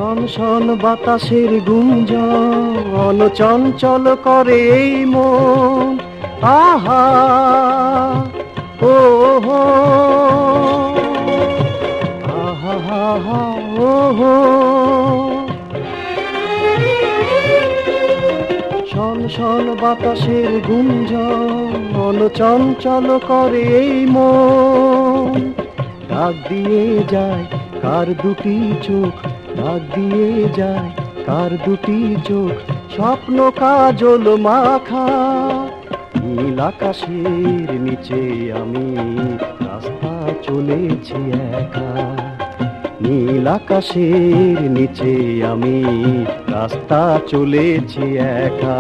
শন শন বাতাসের গুঞ্জন চঞ্চল করে এই মন। আহা ও হো, আহা হা হা ও হো। শন শন বাতাসের গুঞ্জন চঞ্চল করে এই মন। ডাক দিয়ে যায় কার দুটি চোখ, ডাক দিয়ে যায় কার দুটি চোখ, স্বপ্ন কাজল মাখা। নীল আকাশের নিচে আমি রাস্তা চলেছি একা, নীল আকাশের নিচে আমি রাস্তা চলেছি একা।